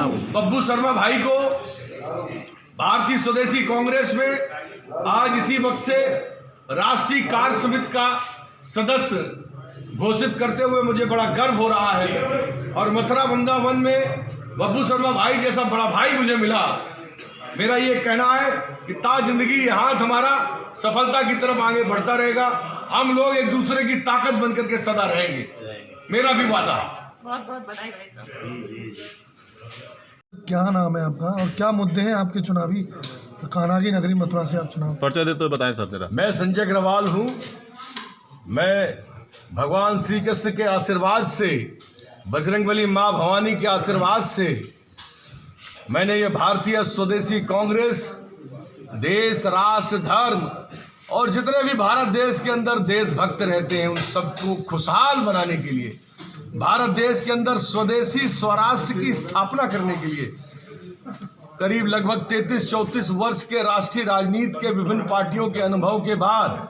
बब्बू शर्मा भाई को भारतीय स्वदेशी कांग्रेस में आज इसी वक्त से राष्ट्रीय कार्य समिति का सदस्य घोषित करते हुए मुझे बड़ा गर्व हो रहा है। और मथुरा वृंदावन में बब्बू शर्मा भाई जैसा बड़ा भाई मुझे मिला। मेरा ये कहना है कि ता जिंदगी हाथ हमारा सफलता की तरफ आगे बढ़ता रहेगा। हम लोग एक दूसरे की ताकत बनकर के सदा रहेंगे, मेरा भी वादा है। बहुत बहुत बधाई भाई साहब। क्या नाम है आपका और क्या मुद्दे हैं आपके चुनावी? कान्हा की नगरी मथुरा से आप चुनाव पर्चा दे तो बताएं सर तेरा। मैं संजय अग्रवाल हूँ। मैं भगवान श्री कृष्ण के आशीर्वाद से, बजरंगबली माँ भवानी के आशीर्वाद से मैंने ये भारतीय स्वदेशी कांग्रेस देश, राष्ट्र, धर्म और जितने भी भारत देश के अंदर देशभक्त रहते हैं उन सबको खुशहाल बनाने के लिए, भारत देश के अंदर स्वदेशी स्वराष्ट्र की स्थापना करने के लिए करीब लगभग 33-34 वर्ष के राष्ट्रीय राजनीति के विभिन्न पार्टियों के अनुभव के बाद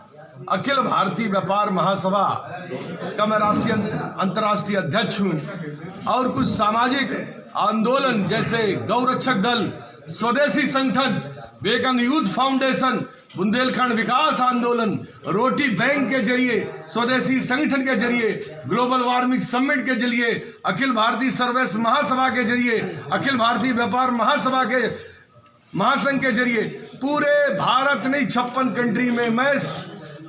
अखिल भारतीय व्यापार महासभा का मैं राष्ट्रीय अंतर्राष्ट्रीय अध्यक्ष हूँ। और कुछ सामाजिक आंदोलन जैसे गौरक्षक दल, स्वदेशी संगठन, विवेकानंद यूथ फाउंडेशन, बुंदेलखंड विकास आंदोलन, रोटी बैंक के जरिए, स्वदेशी संगठन के जरिए, ग्लोबल वार्मिंग समिट के जरिए, अखिल भारतीय सर्वेश महासभा के जरिए, अखिल भारतीय व्यापार महासभा के महासंघ के जरिए पूरे भारत नहीं 56 कंट्री में मैं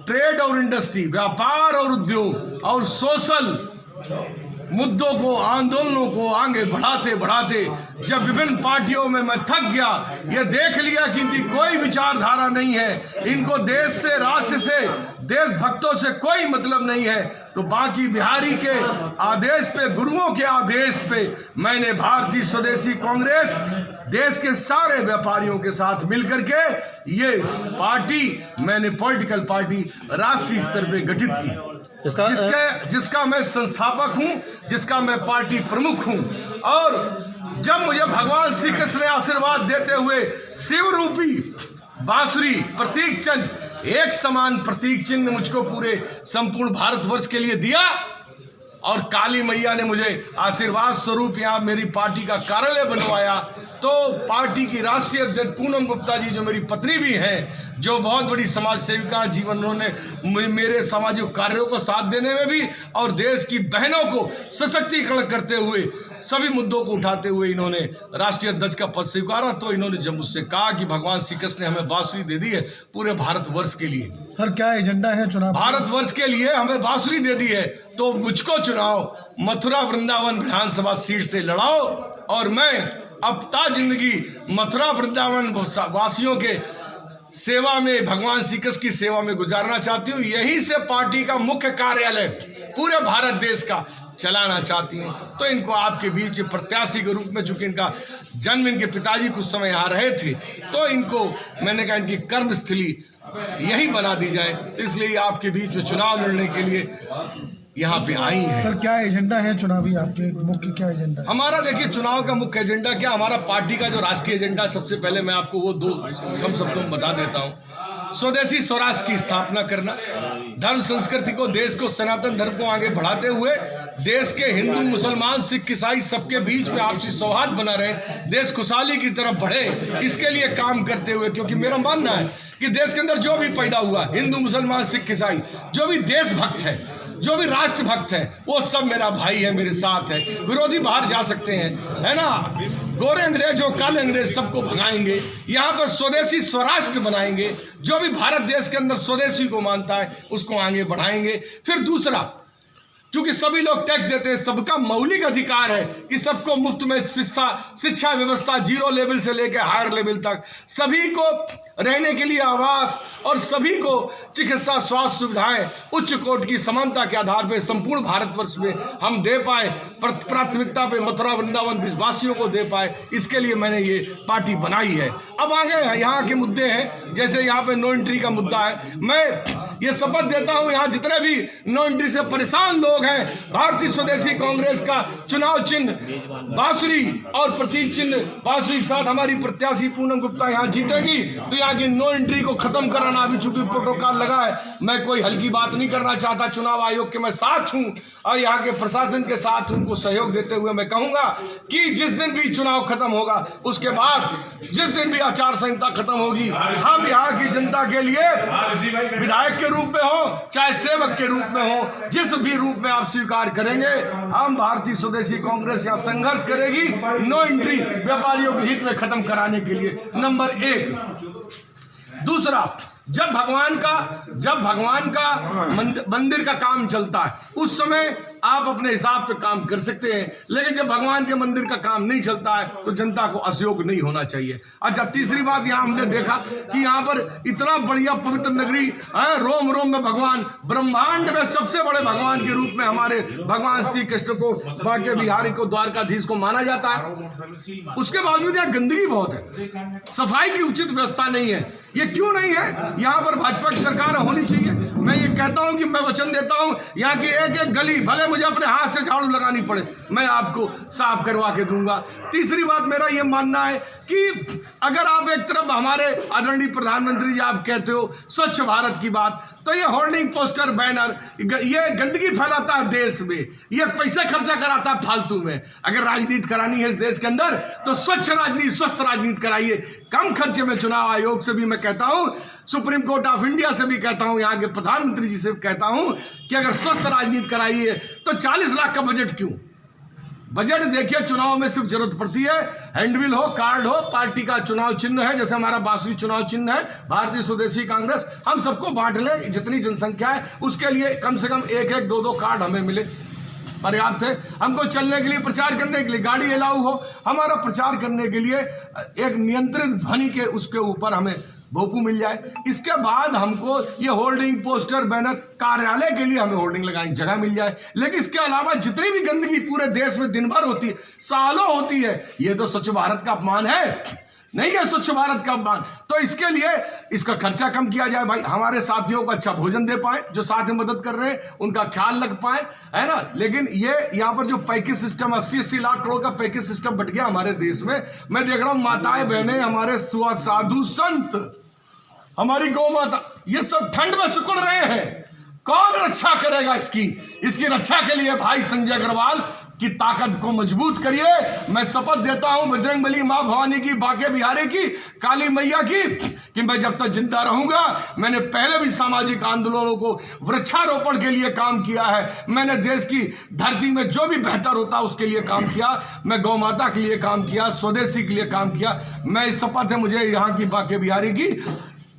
ट्रेड और इंडस्ट्री, व्यापार और उद्योग और सोशल मुद्दों को, आंदोलनों को आगे बढ़ाते बढ़ाते जब विभिन्न पार्टियों में मैं थक गया, ये देख लिया कि इनकी कोई विचारधारा नहीं है, इनको देश से, राष्ट्र से, देशभक्तों से कोई मतलब नहीं है, तो बाकी बिहारी के आदेश पे, गुरुओं के आदेश पे मैंने भारतीय स्वदेशी कांग्रेस देश के सारे व्यापारियों के साथ मिलकर के ये पार्टी मैंने पॉलिटिकल पार्टी राष्ट्रीय स्तर पे गठित की, जिसका मैं संस्थापक हूं, जिसका मैं पार्टी प्रमुख हूं। और जब मुझे भगवान श्री कृष्ण ने आशीर्वाद देते हुए शिव रूपी बांसुरी प्रतीक चिन्ह, एक समान प्रतीक चिन्ह मुझको पूरे संपूर्ण भारतवर्ष के लिए दिया और काली मैया ने मुझे आशीर्वाद स्वरूप यहाँ मेरी पार्टी का कार्यालय बनवाया, तो पार्टी की राष्ट्रीय अध्यक्ष पूनम गुप्ता जी जो मेरी पत्नी भी हैं, जो बहुत बड़ी समाज सेविका जीवन, उन्होंने मेरे सामाजिक कार्यों को साथ देने में भी और देश की बहनों को सशक्तिकरण करते हुए सभी मुद्दों को उठाते हुए इन्होंने राष्ट्रीय अध्यक्ष का पद स्वीकारा। तो इन्होंने जब मुझसे कहा कि भगवान श्री कृष्ण ने हमें बांसुरी दे दी है पूरे भारतवर्ष के लिए, सर क्या एजेंडा है चुनाव? भारतवर्ष के लिए हमें बांसुरी दे दी है, तो मुझको चुनाव मथुरा वृंदावन विधानसभा सीट से लड़ाओ और मैं अब ता जिंदगी मथुरा वृंदावन वासियों के सेवा में, भगवान श्री कृष्ण की सेवा में गुजारना चाहती हूँ। यहीं से पार्टी का मुख्य कार्यालय पूरे भारत देश का चलाना चाहती हूँ। तो इनको आपके बीच प्रत्याशी के रूप में, चूंकि इनका जन्म इनके पिताजी कुछ समय आ रहे थे, तो इनको मैंने कहा इनकी कर्मस्थली यही बना दी जाए, इसलिए आपके बीच में चुनाव लड़ने के लिए यहाँ पे आई है। सर क्या एजेंडा है चुनावी, आपके मुख्य क्या एजेंडा है? हमारा देखिए चुनाव का मुख्य एजेंडा क्या, हमारा पार्टी का जो राष्ट्रीय एजेंडा, सबसे पहले मैं आपको वो दो कम शब्दों में बता देता हूँ। स्वदेशी स्वराष्ट्र की स्थापना करना, धर्म संस्कृति को, देश को, सनातन धर्म को आगे बढ़ाते हुए देश के हिंदू, मुसलमान, सिख, ईसाई सबके बीच में आपसी सौहार्द बना रहे, देश खुशहाली की तरफ बढ़े, इसके लिए काम करते हुए, क्योंकि मेरा मानना है कि देश के अंदर जो भी पैदा हुआ, हिंदू, मुसलमान, सिख, ईसाई, जो भी देशभक्त है, जो भी राष्ट्रभक्त है, वो सब मेरा भाई है, मेरे साथ है। विरोधी बाहर जा सकते हैं, है ना, गोरे अंग्रेज हो, काले अंग्रेज, सबको भगाएंगे, यहाँ पर स्वदेशी स्वराष्ट्र बनाएंगे, जो भी भारत देश के अंदर स्वदेशी को मानता है उसको आगे बढ़ाएंगे। फिर दूसरा, क्योंकि सभी लोग टैक्स देते हैं, सबका मौलिक अधिकार है कि सबको मुफ्त में शिक्षा व्यवस्था, जीरो लेवल से लेकर हायर लेवल तक सभी को रहने के लिए आवास और सभी को चिकित्सा स्वास्थ्य सुविधाएं उच्च कोटि की समानता के आधार पर संपूर्ण भारतवर्ष में हम दे पाए, प्राथमिकता पे मथुरा वृंदावन वासियों को दे पाए, इसके लिए मैंने ये पार्टी बनाई है। अब आगे यहाँ के मुद्दे हैं, जैसे यहाँ पे नो एंट्री का मुद्दा है। मैं ये शपथ देता हूं, यहाँ जितने भी नो एंट्री से परेशान लोग हैं, भारतीय स्वदेशी कांग्रेस का चुनाव चिन्ह बांसुरी और प्रतीक चिन्ह बांसुरी के साथ हमारी प्रत्याशी पूनम गुप्ता यहाँ जीतेगी। तो यहाँ की नो एंट्री को खत्म कराना, अभी चूंकि प्रोटोकॉल लगा है, मैं कोई हल्की बात नहीं करना चाहता। चुनाव आयोग के मैं साथ हूं और यहाँ के प्रशासन के साथ उनको सहयोग देते हुए मैं कहूंगा कि जिस दिन भी चुनाव खत्म होगा, उसके बाद जिस दिन भी आचार संहिता खत्म होगी, हम यहाँ की जनता के लिए विधायक के रूप में हो चाहे सेवक के रूप में हो, जिस भी रूप में आप स्वीकार करेंगे, हम भारतीय स्वदेशी कांग्रेस यहाँ संघर्ष करेगी नो एंट्री व्यापारियों के हित में खत्म कराने के लिए, नंबर 1। दूसरा, जब भगवान का मंदिर का काम चलता है, उस समय आप अपने हिसाब पे काम कर सकते हैं, लेकिन जब भगवान के मंदिर का काम नहीं चलता है तो जनता को असहयोग नहीं होना चाहिए। अच्छा, तीसरी बात, यहाँ हमने देखा कि यहाँ पर इतना बढ़िया पवित्र नगरी है, रोम रोम में भगवान, ब्रह्मांड में सबसे बड़े भगवान के रूप में हमारे भगवान श्री कृष्ण को, बांके बिहारी को, द्वारकाधीश को माना जाता है। उसके बावजूद यहाँ गंदगी बहुत है, सफाई की उचित व्यवस्था नहीं है। ये क्यों नहीं है? यहाँ पर भाजपा की सरकार होनी चाहिए। मैं ये कहता हूँ कि मैं वचन देता हूँ, यहाँ की एक एक गली, भले मुझे अपने हाथ से झाड़ू लगानी पड़े, मैं आपको साफ करवा के दूंगा। तीसरी बात, मेरा ये मानना है कि अगर आप एक तरफ हमारे आदरणीय प्रधानमंत्री जी आप कहते हो स्वच्छ भारत की बात, तो ये होर्डिंग, पोस्टर, बैनर, ये गंदगी फैलाता है देश में, ये पैसे खर्चा कराता है फालतू में। अगर राजनीति करानी है इस देश के अंदर तो स्वच्छ राजनीति, स्वस्थ राजनीति कराइए, कम खर्चे में। चुनाव आयोग से भी मैं कहता हूं, सुप्रीम कोर्ट ऑफ इंडिया से भी कहता हूं, यहाँ के प्रधानमंत्री जी से भी कहता हूं कि अगर स्वस्थ राजनीति कराइए तो 40 लाख का बजट क्यों? बजट देखिए, चुनाव में सिर्फ जरूरत पड़ती है हैंडबिल हो, कार्ड हो, पार्टी का चुनाव चिन्ह है, जैसे हमारा बांसुरी चुनाव चिन्ह है भारतीय स्वदेशी कांग्रेस, हम सबको बांट ले, जितनी जनसंख्या है उसके लिए कम से कम 1-1, 2-2 कार्ड हमें मिले, पर्याप्त है। हमको चलने के लिए, प्रचार करने के लिए गाड़ी अलाउ हो, हमारा प्रचार करने के लिए एक नियंत्रित ध्वनि के उसके ऊपर हमें भोपू मिल जाए। इसके बाद हमको ये होर्डिंग, पोस्टर, बैनर, कार्यालय के लिए हमें होर्डिंग लगाने जगह मिल जाए। लेकिन इसके अलावा जितनी भी गंदगी पूरे देश में दिन भर होती है, सालों होती है, ये तो स्वच्छ भारत का अपमान है, नहीं है स्वच्छ भारत का अपमान। तो इसके लिए इसका खर्चा कम किया जाए भाई, हमारे साथियों को अच्छा भोजन दे पाए, जो साथ में मदद कर रहे हैं उनका ख्याल रख पाए, है ना। लेकिन ये यहाँ पर जो पैकेज सिस्टम 80-80 लाख करोड़ का पैकेज सिस्टम बट गया हमारे देश में। मैं देख रहा हूँ माताएं बहनें, हमारे साधु संत, हमारी गौ माता, ये सब ठंड में सिकुड़ रहे हैं। कौन रक्षा करेगा इसकी रक्षा के लिए भाई संजय अग्रवाल की ताकत को मजबूत करिए। मैं शपथ देता हूं बजरंगबली मां भवानी की, बांके बिहारी की, काली मैया की, कि मैं जब तक जिंदा रहूंगा, मैंने पहले भी सामाजिक आंदोलनों को, वृक्षारोपण के लिए काम किया है, मैंने देश की धरती में जो भी बेहतर होता उसके लिए काम किया, मैं गौ माता के लिए काम किया, स्वदेशी के लिए काम किया। मैं शपथ है मुझे यहाँ की बांके बिहारी की,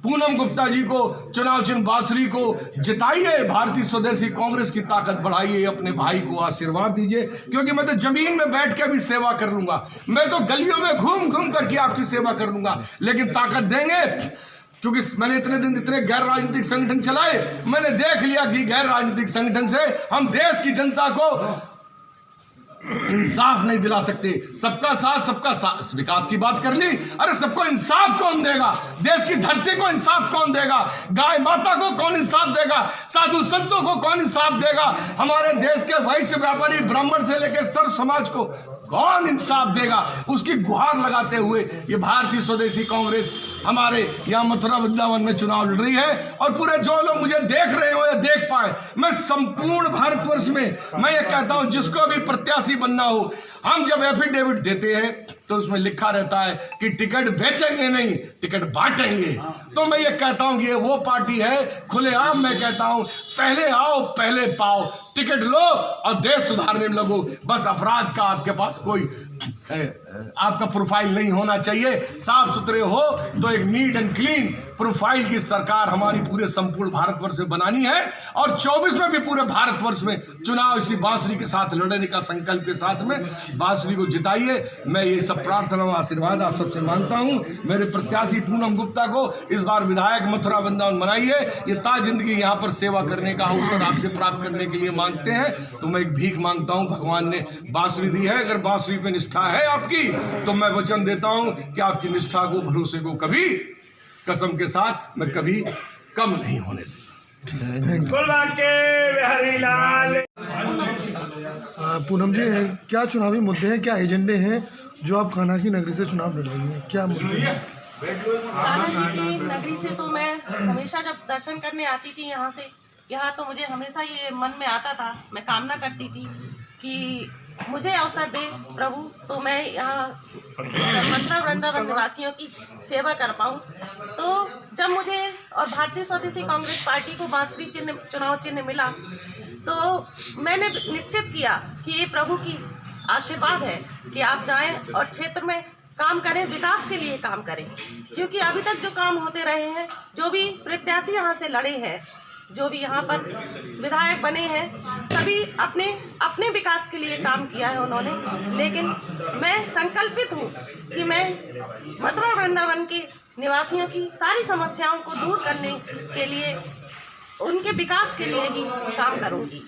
पूनम गुप्ता जी को चुनाव चिन्ह बांसुरी को जिताइए, भारतीय स्वदेशी कांग्रेस की ताकत बढ़ाइए, अपने भाई को आशीर्वाद दीजिए, क्योंकि मैं तो जमीन में बैठ के भी सेवा कर लूंगा, मैं तो गलियों में घूम घूम करके आपकी सेवा कर लूंगा, लेकिन ताकत देंगे। क्योंकि मैंने इतने दिन इतने गैर राजनीतिक संगठन चलाए, मैंने देख लिया कि गैर राजनीतिक संगठन से हम देश की जनता को इंसाफ नहीं दिला सकते। सबका साथ विकास की बात कर ली, अरे सबको इंसाफ कौन देगा? देश की धरती को इंसाफ कौन देगा? गाय माता को कौन इंसाफ देगा? साधु संतों को कौन इंसाफ देगा? हमारे देश के वैश्य व्यापारी ब्राह्मण से लेकर सर्व समाज को कौन इंसाफ देगा? उसकी गुहार लगाते हुए ये भारतीय स्वदेशी कांग्रेस हमारे यहाँ मथुरा वृंदावन में चुनाव लड़ रही है। और पूरे जो लोग मुझे देख रहे हो या देख पाए, मैं संपूर्ण भारतवर्ष में मैं ये कहता हूं, जिसको भी प्रत्याशी बनना हो, हम जब एफिडेविट देते हैं तो उसमें लिखा रहता है कि टिकट बेचेंगे नहीं, टिकट बांटेंगे। तो मैं ये कहता हूं कि ये वो पार्टी है, खुलेआम मैं कहता हूं, पहले आओ पहले पाओ, टिकट लो और देश सुधारने में लगो। बस अपराध का आपके पास कोई आपका प्रोफाइल नहीं होना चाहिए, साफ सुथरे हो तो एक नीट एंड क्लीन प्रोफाइल की सरकार हमारी पूरे संपूर्ण भारतवर्ष में बनानी है। और 24 में भी पूरे भारतवर्ष में चुनाव इसी बांसुरी के साथ लड़ने का संकल्प के साथ में बांसुरी को जिताइए। मैं ये सब प्रार्थना और आशीर्वाद आप सबसे मांगता हूं। मेरे प्रत्याशी पूनम गुप्ता को इस बार विधायक मथुरा वृंदावन बनाइए। ये ताज जिंदगी यहाँ पर सेवा करने का अवसर आपसे प्राप्त करने के लिए मांगते हैं, तो मैं एक भीख मांगता हूँ। भगवान ने बांसुरी दी है, अगर बांसुरी पे निष्ठा है आपकी, तो मैं वचन देता हूं कि आपकी निष्ठा को, भरोसे को कभी कसम के साथ मैं कभी कम नहीं होने दूंगा। Thank you. पूनम जी, क्या चुनावी मुद्दे हैं, क्या एजेंडे हैं जो आप कान्हा नगरी से चुनाव लड़ाएंगे, क्या मुद्दे हैं? कान्हा की नगरी से तो मैं हमेशा जब दर्शन करने आती थी यहाँ तो मुझे हमेशा ये मन में आता था, मैं कामना करती थी कि मुझे अवसर दे प्रभु तो मैं यहाँ मथुरा वृंदावन निवासियों की सेवा कर पाऊँ। तो जब मुझे और भारतीय स्वदेशी कांग्रेस पार्टी को बांसुरी चिन्ह चुनाव चिन्ह मिला तो मैंने निश्चित किया कि ये प्रभु की आशीर्वाद है कि आप जाएं और क्षेत्र में काम करें, विकास के लिए काम करें, क्योंकि अभी तक जो काम होते रहे हैं, जो भी प्रत्याशी यहाँ से लड़े हैं, जो भी यहाँ पर विधायक बने हैं, सभी अपने अपने विकास के लिए काम किया है उन्होंने। लेकिन मैं संकल्पित हूँ कि मैं मथुरा वृंदावन के निवासियों की सारी समस्याओं को दूर करने के लिए, उनके विकास के लिए ही काम करूँगी।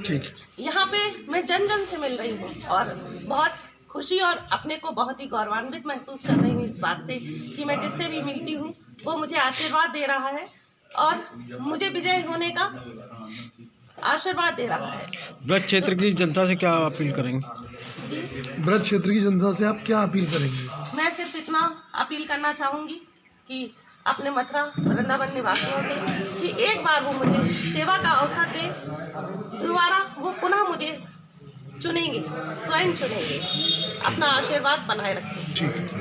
ठीक। यहाँ पे मैं जन जन से मिल रही हूँ और बहुत खुशी और अपने को बहुत ही गौरवान्वित महसूस कर रही हूँ इस बात से कि मैं जिससे भी मिलती हूँ वो मुझे आशीर्वाद दे रहा है और मुझे विजय होने का आशीर्वाद दे रहा है। ब्रज क्षेत्र की जनता से क्या अपील करेंगे? ब्रज क्षेत्र की जनता से आप क्या अपील करेंगे? मैं सिर्फ इतना अपील करना चाहूँगी कि अपने मथुरा वृंदावन निवासियों से कि एक बार वो मुझे सेवा का अवसर दे, दोबारा वो पुनः मुझे चुनेंगे, स्वयं चुनेंगे, अपना आशीर्वाद बनाए रखें। ठीक है।